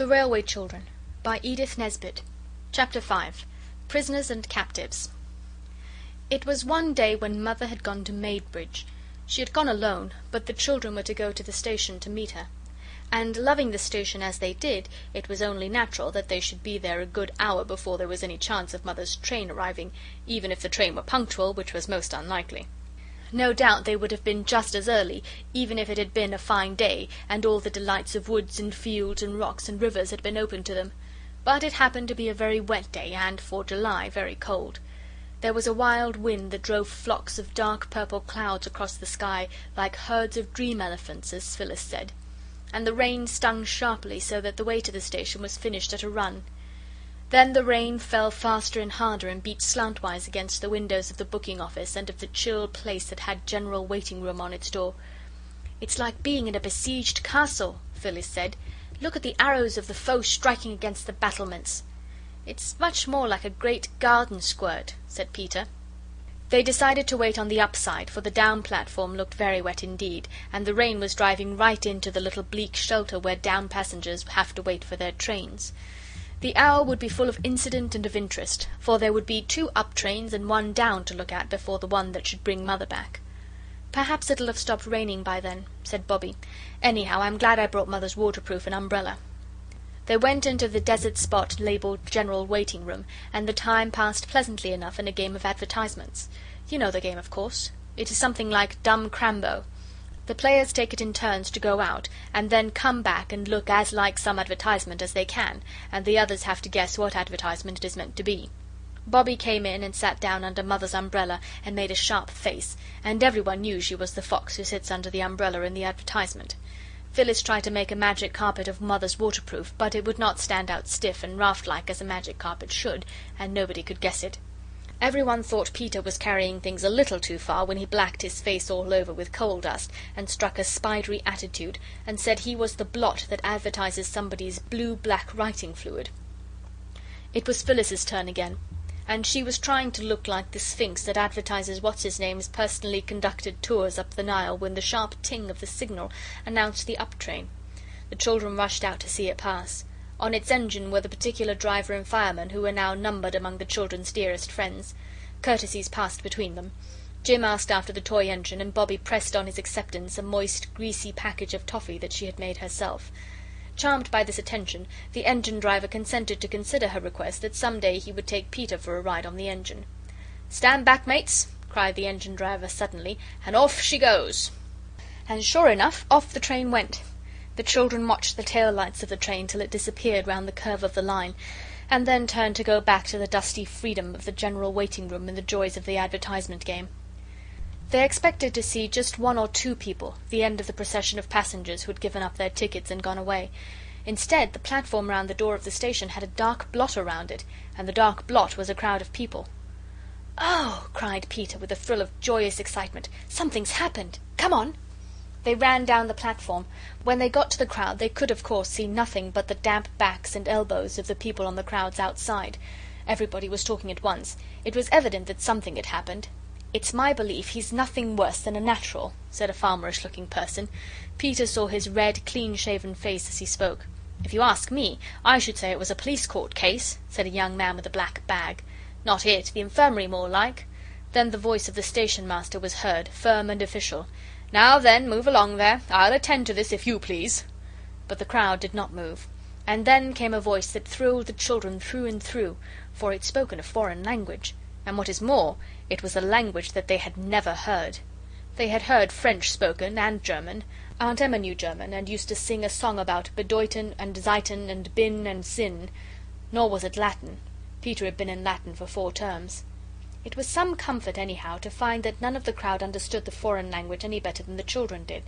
The Railway Children by Edith Nesbit. Chapter 5. Prisoners and Captives. It was one day when Mother had gone to Maidbridge. She had gone alone, but the children were to go to the station to meet her. And loving the station as they did, it was only natural that they should be there a good hour before there was any chance of Mother's train arriving, even if the train were punctual, which was most unlikely. No doubt they would have been just as early, even if it had been a fine day, and all the delights of woods and fields and rocks and rivers had been open to them. But it happened to be a very wet day, and, for July, very cold. There was a wild wind that drove flocks of dark purple clouds across the sky, like herds of dream elephants, as Phyllis said. And the rain stung sharply, so that the way to the station was finished at a run. Then the rain fell faster and harder and beat slantwise against the windows of the booking office and of the chill place that had general waiting room on its door. "It's like being in a besieged castle," Phyllis said. "Look at the arrows of the foe striking against the battlements." "It's much more like a great garden squirt," said Peter. They decided to wait on the upside, for the down platform looked very wet indeed, and the rain was driving right into the little bleak shelter where down passengers have to wait for their trains. The hour would be full of incident and of interest, for there would be 2 up trains and 1 down to look at before the one that should bring Mother back. "Perhaps it'll have stopped raining by then," said Bobbie. "Anyhow, I'm glad I brought Mother's waterproof and umbrella." They went into the desert spot labelled General Waiting Room, and the time passed pleasantly enough in a game of advertisements. You know the game, of course. It is something like Dumb Crambo. The players take it in turns to go out, and then come back and look as like some advertisement as they can, and the others have to guess what advertisement it is meant to be. Bobbie came in and sat down under Mother's umbrella and made a sharp face, and everyone knew she was the fox who sits under the umbrella in the advertisement. Phyllis tried to make a magic carpet of Mother's waterproof, but it would not stand out stiff and raft-like as a magic carpet should, and nobody could guess it. Everyone thought Peter was carrying things a little too far when he blacked his face all over with coal dust and struck a spidery attitude, and said he was the blot that advertises somebody's blue-black writing fluid. It was Phyllis's turn again, and she was trying to look like the Sphinx that advertises what's-his-name's personally conducted tours up the Nile when the sharp ting of the signal announced the up train. The children rushed out to see it pass. On its engine were the particular driver and fireman who were now numbered among the children's dearest friends. Courtesies passed between them. Jim asked after the toy engine, and Bobbie pressed on his acceptance a moist, greasy package of toffee that she had made herself. Charmed by this attention, the engine driver consented to consider her request that some day he would take Peter for a ride on the engine. "Stand back, mates," cried the engine driver suddenly, "and off she goes." And sure enough, off the train went. The children watched the tail lights of the train till it disappeared round the curve of the line, and then turned to go back to the dusty freedom of the general waiting room and the joys of the advertisement game. They expected to see just 1 or 2 people, the end of the procession of passengers who had given up their tickets and gone away. Instead, the platform round the door of the station had a dark blot around it, and the dark blot was a crowd of people. "Oh," cried Peter, with a thrill of joyous excitement, "something's happened! Come on!" They ran down the platform. When they got to the crowd they could, of course, see nothing but the damp backs and elbows of the people on the crowds outside. Everybody was talking at once. It was evident that something had happened. "It's my belief he's nothing worse than a natural," said a farmerish-looking person. Peter saw his red, clean-shaven face as he spoke. "If you ask me, I should say it was a police court case," said a young man with a black bag. "Not it, the infirmary more like." Then the voice of the station master was heard, firm and official. "Now then, move along there. I'll attend to this, if you please." But the crowd did not move. And then came a voice that thrilled the children through and through, for it spoke in a foreign language, and what is more, it was a language that they had never heard. They had heard French spoken, and German. Aunt Emma knew German, and used to sing a song about bedeuten and zeiten and bin and sin. Nor was it Latin. Peter had been in Latin for 4 terms. It was some comfort, anyhow, to find that none of the crowd understood the foreign language any better than the children did.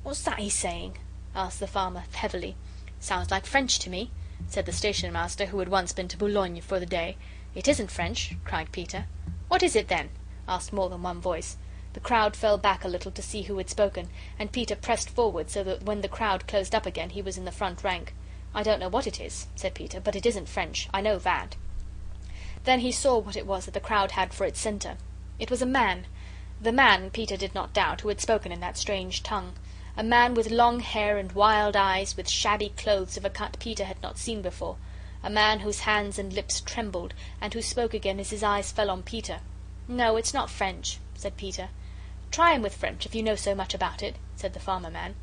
"What's that he's saying?" asked the farmer heavily. "Sounds like French to me," said the station master, who had once been to Boulogne for the day. "It isn't French," cried Peter. "What is it then?" asked more than one voice. The crowd fell back a little to see who had spoken, and Peter pressed forward so that when the crowd closed up again he was in the front rank. "I don't know what it is," said Peter, "but it isn't French. I know that." Then he saw what it was that the crowd had for its centre. It was a man. The man, Peter did not doubt, who had spoken in that strange tongue. a man with long hair and wild eyes, with shabby clothes of a cut Peter had not seen before, a man whose hands and lips trembled, and who spoke again as his eyes fell on Peter. "No, it's not French," said Peter. "Try him with French, if you know so much about it," said the farmer man.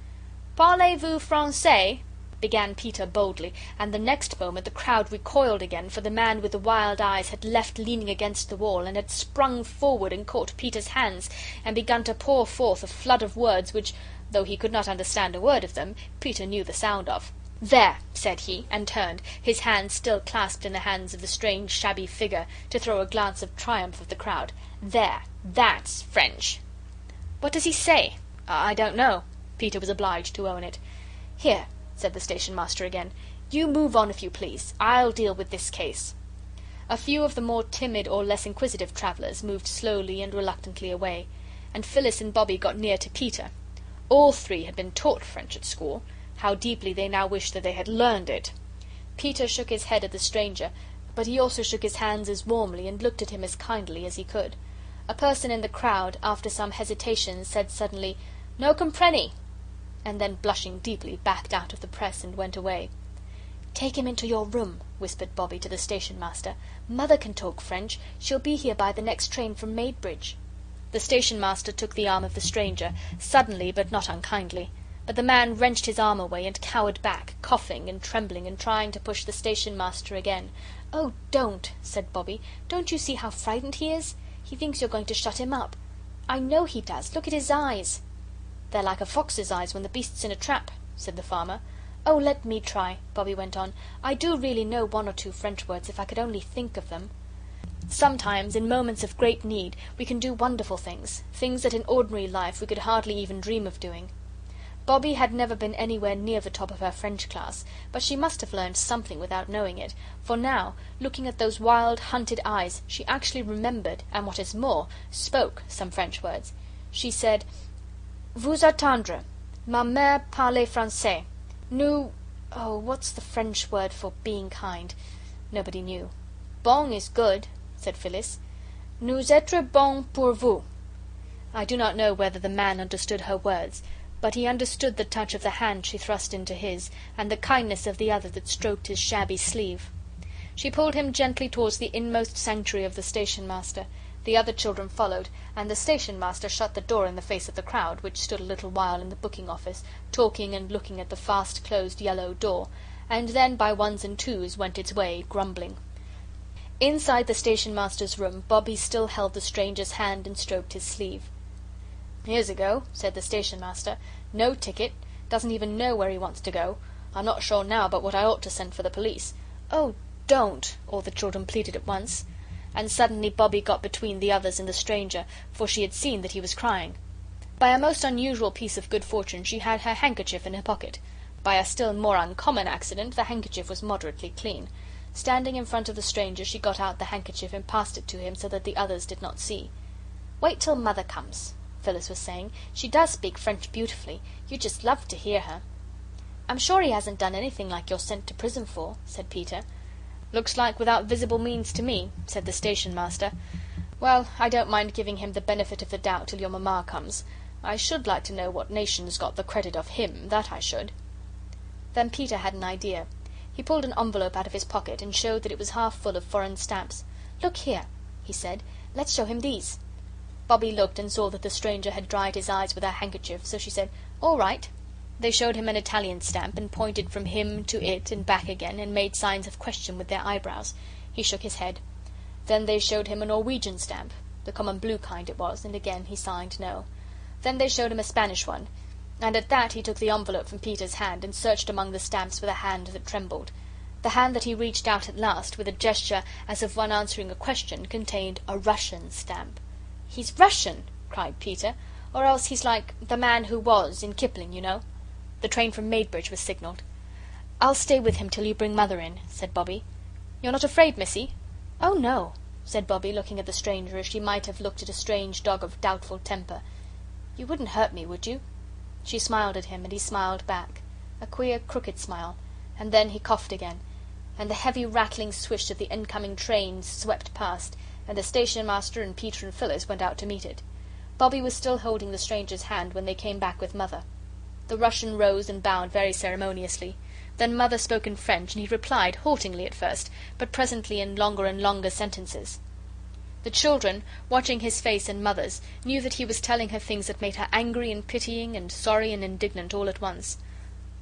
"Parlez-vous français?" began Peter boldly, and the next moment the crowd recoiled again, for the man with the wild eyes had left leaning against the wall, and had sprung forward and caught Peter's hands, and begun to pour forth a flood of words which, though he could not understand a word of them, Peter knew the sound of. "There," said he, and turned, his hands still clasped in the hands of the strange shabby figure, to throw a glance of triumph at the crowd. "There, that's French." "What does he say?" "I don't know." Peter was obliged to own it. "Here," said the station master again, "you move on, if you please. I'll deal with this case." A few of the more timid or less inquisitive travellers moved slowly and reluctantly away, and Phyllis and Bobbie got near to Peter. All three had been taught French at school. How deeply they now wished that they had learned it. Peter shook his head at the stranger, but he also shook his hands as warmly and looked at him as kindly as he could. A person in the crowd, after some hesitation, said suddenly, "No comprenny," and then, blushing deeply, backed out of the press and went away. "Take him into your room," whispered Bobbie to the station master. "Mother can talk French. She'll be here by the next train from Maidbridge." The station master took the arm of the stranger, suddenly but not unkindly. But the man wrenched his arm away and cowered back, coughing and trembling and trying to push the station master again. "Oh, don't," said Bobbie. "Don't you see how frightened he is? He thinks you're going to shut him up. I know he does. Look at his eyes." "They're like a fox's eyes when the beast's in a trap," said the farmer. "Oh, let me try," Bobbie went on. "I do really know one or two French words if I could only think of them. Sometimes, in moments of great need, we can do wonderful things, things that in ordinary life we could hardly even dream of doing." Bobbie had never been anywhere near the top of her French class, but she must have learned something without knowing it, for now, looking at those wild, hunted eyes, she actually remembered, and what is more, spoke some French words. She said, "Vous attendre. Ma mère parle français. Nous..." Oh, what's the French word for being kind? Nobody knew. "Bon is good," said Phyllis. "Nous être bon pour vous." I do not know whether the man understood her words, but he understood the touch of the hand she thrust into his, and the kindness of the other that stroked his shabby sleeve. She pulled him gently towards the inmost sanctuary of the station master. The other children followed, and the station master shut the door in the face of the crowd, which stood a little while in the booking office, talking and looking at the fast-closed yellow door, and then by ones and twos went its way, grumbling. Inside the station master's room, Bobbie still held the stranger's hand and stroked his sleeve. "Here's a go," said the station master. "No ticket. Doesn't even know where he wants to go. I'm not sure now but what I ought to send for the police." "Oh, don't," all the children pleaded at once. And suddenly Bobbie got between the others and the stranger, for she had seen that he was crying. By a most unusual piece of good fortune she had her handkerchief in her pocket. By a still more uncommon accident the handkerchief was moderately clean. Standing in front of the stranger, she got out the handkerchief and passed it to him so that the others did not see. "Wait till Mother comes," Phyllis was saying. "She does speak French beautifully. You'd just love to hear her." "I'm sure he hasn't done anything like you're sent to prison for," said Peter. "Looks like without visible means to me," said the station master. "Well, I don't mind giving him the benefit of the doubt till your mamma comes. I should like to know what nation's got the credit of him, that I should." Then Peter had an idea. He pulled an envelope out of his pocket and showed that it was half full of foreign stamps. "Look here," he said. "Let's show him these." Bobbie looked and saw that the stranger had dried his eyes with her handkerchief, so she said, "All right." They showed him an Italian stamp, and pointed from him to it and back again, and made signs of question with their eyebrows. He shook his head. Then they showed him a Norwegian stamp, the common blue kind it was, and again he signed no. Then they showed him a Spanish one, and at that he took the envelope from Peter's hand and searched among the stamps with a hand that trembled. The hand that he reached out at last, with a gesture as of one answering a question, contained a Russian stamp. "He's Russian!" cried Peter. "Or else he's like the man who was, in Kipling, you know." The train from Maidbridge was signalled. "I'll stay with him till you bring Mother in," said Bobbie. "You're not afraid, Missy?" "Oh, no," said Bobbie, looking at the stranger as she might have looked at a strange dog of doubtful temper. "You wouldn't hurt me, would you?" She smiled at him, and he smiled back. A queer, crooked smile. And then he coughed again, and the heavy rattling swish of the incoming train swept past, and the station master and Peter and Phyllis went out to meet it. Bobbie was still holding the stranger's hand when they came back with Mother. The Russian rose and bowed very ceremoniously. Then Mother spoke in French, and he replied, haltingly at first, but presently in longer and longer sentences. The children, watching his face and Mother's, knew that he was telling her things that made her angry and pitying and sorry and indignant all at once.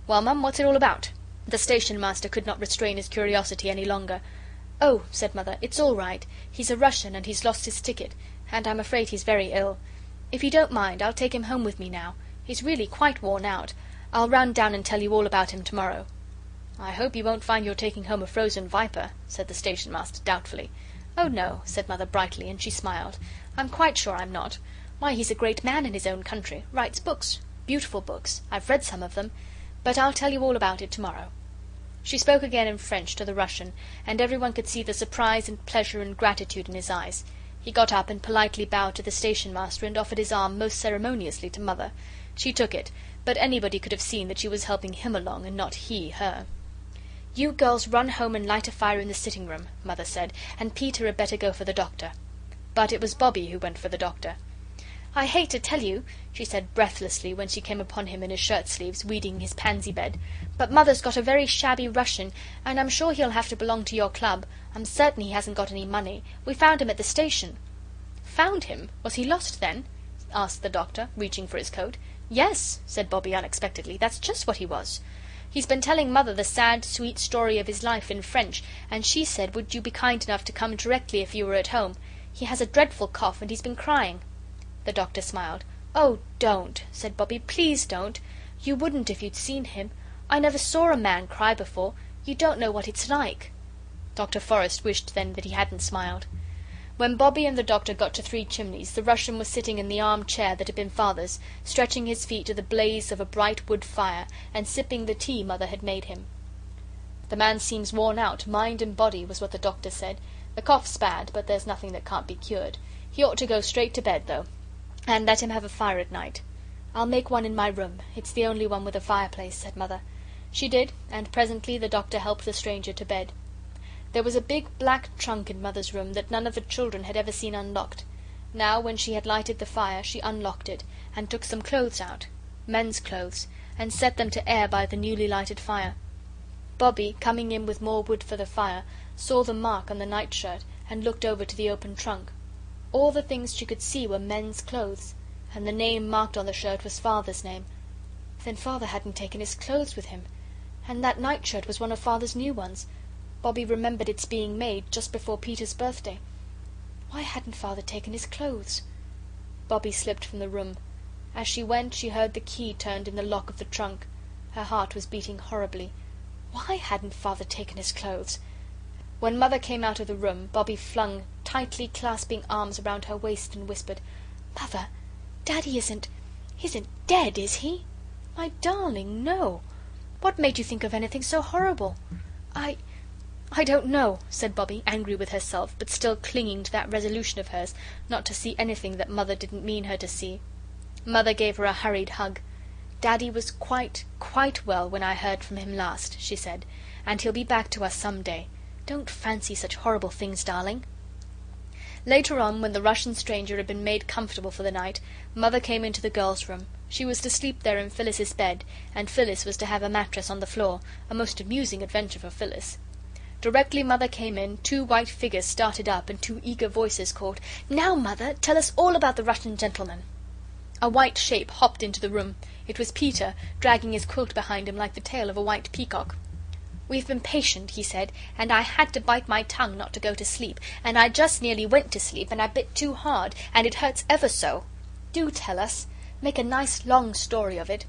"Well, Mum, what's it all about?" The Station Master could not restrain his curiosity any longer. "Oh," said Mother, "it's all right. He's a Russian and he's lost his ticket, and I'm afraid he's very ill. If you don't mind, I'll take him home with me now. He's really quite worn out. I'll run down and tell you all about him tomorrow." "I hope you won't find you're taking home a frozen viper," said the Station Master doubtfully. "Oh, no," said Mother brightly, and she smiled. "I'm quite sure I'm not. Why, he's a great man in his own country. Writes books. Beautiful books. I've read some of them. But I'll tell you all about it tomorrow." She spoke again in French to the Russian, and everyone could see the surprise and pleasure and gratitude in his eyes. He got up and politely bowed to the Station Master and offered his arm most ceremoniously to Mother. She took it, but anybody could have seen that she was helping him along and not he her. "You girls run home and light a fire in the sitting room," Mother said, "and Peter had better go for the doctor." But it was Bobbie who went for the doctor. "I hate to tell you," she said breathlessly when she came upon him in his shirt sleeves, weeding his pansy bed, "but Mother's got a very shabby Russian, and I'm sure he'll have to belong to your club. I'm certain he hasn't got any money. We found him at the station." "Found him? Was he lost then?" asked the doctor, reaching for his coat. "Yes," said Bobbie unexpectedly, "that's just what he was. He's been telling Mother the sad, sweet story of his life in French, and she said would you be kind enough to come directly if you were at home. He has a dreadful cough and he's been crying." The doctor smiled. "Oh, don't," said Bobbie, "please don't. You wouldn't if you'd seen him. I never saw a man cry before. You don't know what it's like." Dr. Forrest wished then that he hadn't smiled. When Bobbie and the doctor got to Three Chimneys, the Russian was sitting in the arm-chair that had been Father's, stretching his feet to the blaze of a bright wood fire, and sipping the tea Mother had made him. "The man seems worn out, mind and body," was what the doctor said. "The cough's bad, but there's nothing that can't be cured. He ought to go straight to bed, though, and let him have a fire at night." "I'll make one in my room. It's the only one with a fireplace," said Mother. She did, and presently the doctor helped the stranger to bed. There was a big black trunk in Mother's room that none of the children had ever seen unlocked. Now, when she had lighted the fire, she unlocked it, and took some clothes out, men's clothes, and set them to air by the newly lighted fire. Bobbie, coming in with more wood for the fire, saw the mark on the nightshirt, and looked over to the open trunk. All the things she could see were men's clothes, and the name marked on the shirt was Father's name. Then Father hadn't taken his clothes with him, and that nightshirt was one of Father's new ones. Bobbie remembered its being made just before Peter's birthday. Why hadn't Father taken his clothes? Bobbie slipped from the room. As she went, she heard the key turned in the lock of the trunk. Her heart was beating horribly. Why hadn't Father taken his clothes? When Mother came out of the room, Bobbie flung tightly clasping arms around her waist and whispered, "Mother, Daddy isn't dead, is he?" "My darling, no. What made you think of anything so horrible?" I don't know," said Bobbie, angry with herself, but still clinging to that resolution of hers not to see anything that Mother didn't mean her to see. Mother gave her a hurried hug. "Daddy was quite well when I heard from him last," she said, "and he'll be back to us some day. Don't fancy such horrible things, darling." Later on, when the Russian stranger had been made comfortable for the night, Mother came into the girls' room. She was to sleep there in Phyllis's bed, and Phyllis was to have a mattress on the floor, a most amusing adventure for Phyllis. Directly Mother came in, two white figures started up, and two eager voices called, "Now, Mother, tell us all about the Russian gentleman." A white shape hopped into the room. It was Peter, dragging his quilt behind him like the tail of a white peacock. "We've been patient," he said, "and I had to bite my tongue not to go to sleep, and I just nearly went to sleep, and I bit too hard, and it hurts ever so. Do tell us. Make a nice long story of it."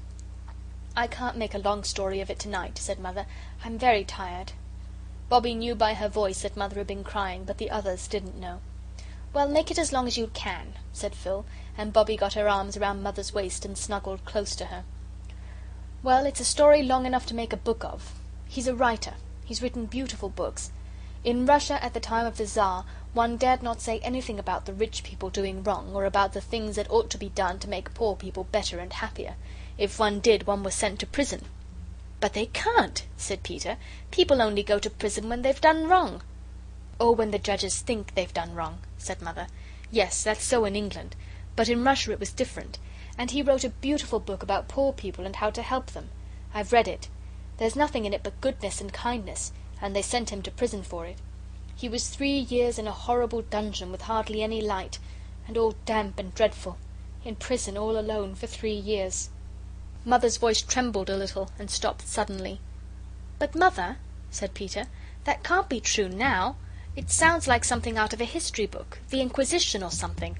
"I can't make a long story of it tonight," said Mother. "I'm very tired." Bobbie knew by her voice that Mother had been crying, but the others didn't know. "Well, make it as long as you can," said Phil, and Bobbie got her arms around Mother's waist and snuggled close to her. "Well, it's a story long enough to make a book of. He's a writer. He's written beautiful books. In Russia at the time of the Tsar, one dared not say anything about the rich people doing wrong, or about the things that ought to be done to make poor people better and happier. If one did, one was sent to prison." "But they can't," said Peter. "People only go to prison when they've done wrong." "Or when the judges think they've done wrong," said Mother. "Yes, that's so in England. But in Russia it was different. And he wrote a beautiful book about poor people and how to help them. I've read it. There's nothing in it but goodness and kindness, and they sent him to prison for it. He was 3 years in a horrible dungeon with hardly any light, and all damp and dreadful, in prison all alone for 3 years." Mother's voice trembled a little and stopped suddenly. "But, Mother," said Peter, "that can't be true now. It sounds like something out of a history book, the Inquisition or something."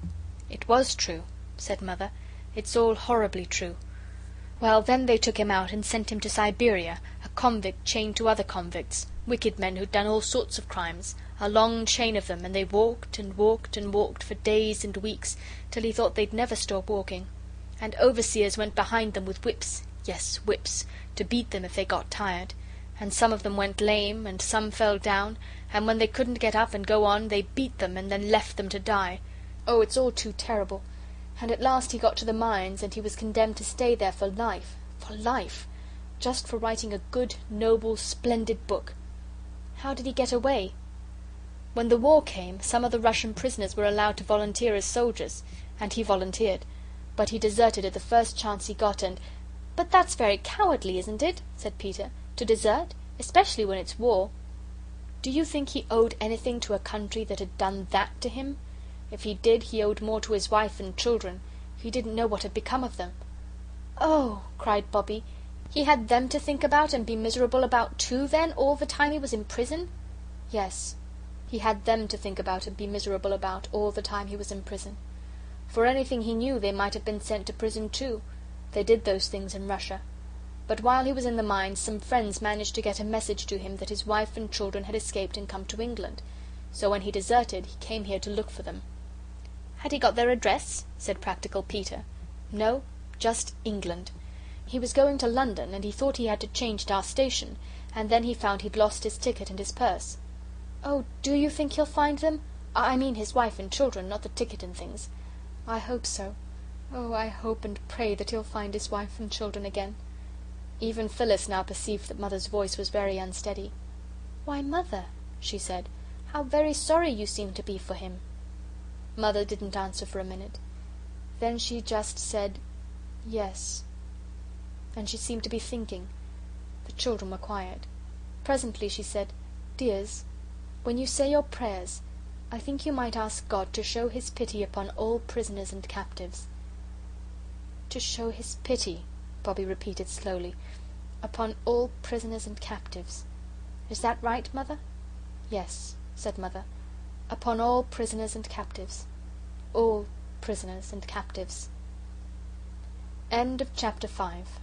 "It was true," said Mother. "It's all horribly true. Well, then they took him out and sent him to Siberia, a convict chained to other convicts, wicked men who'd done all sorts of crimes, a long chain of them, and they walked and walked and walked for days and weeks, till he thought they'd never stop walking. And overseers went behind them with whips, yes, whips, to beat them if they got tired. And some of them went lame, and some fell down, and when they couldn't get up and go on, they beat them and then left them to die. Oh, it's all too terrible. And at last he got to the mines, and he was condemned to stay there for life, just for writing a good, noble, splendid book. How did he get away? When the war came, some of the Russian prisoners were allowed to volunteer as soldiers, and he volunteered. But he deserted at the first chance he got, and—" "But that's very cowardly, isn't it?" said Peter, "to desert, especially when it's war." "Do you think he owed anything to a country that had done that to him? If he did, he owed more to his wife and children. He didn't know what had become of them." "Oh," cried Bobbie, "he had them to think about and be miserable about too, then, all the time he was in prison?" "Yes, he had them to think about and be miserable about all the time he was in prison. For anything he knew, they might have been sent to prison too. They did those things in Russia. But while he was in the mines, some friends managed to get a message to him that his wife and children had escaped and come to England. So when he deserted, he came here to look for them." "Had he got their address?" said practical Peter. "No, just England. He was going to London, and he thought he had to change at our station, and then he found he'd lost his ticket and his purse." "Oh, do you think he'll find them? I mean his wife and children, not the ticket and things." "I hope so. Oh, I hope and pray that he'll find his wife and children again." Even Phyllis now perceived that Mother's voice was very unsteady. "Why, Mother," she said, "how very sorry you seem to be for him." Mother didn't answer for a minute. Then she just said, "Yes." And she seemed to be thinking. The children were quiet. Presently she said, "Dears, when you say your prayers, I think you might ask God to show his pity upon all prisoners and captives." "To show his pity," Bobbie repeated slowly, "upon all prisoners and captives. Is that right, Mother?" "Yes," said Mother, "upon all prisoners and captives. All prisoners and captives." End of chapter 5.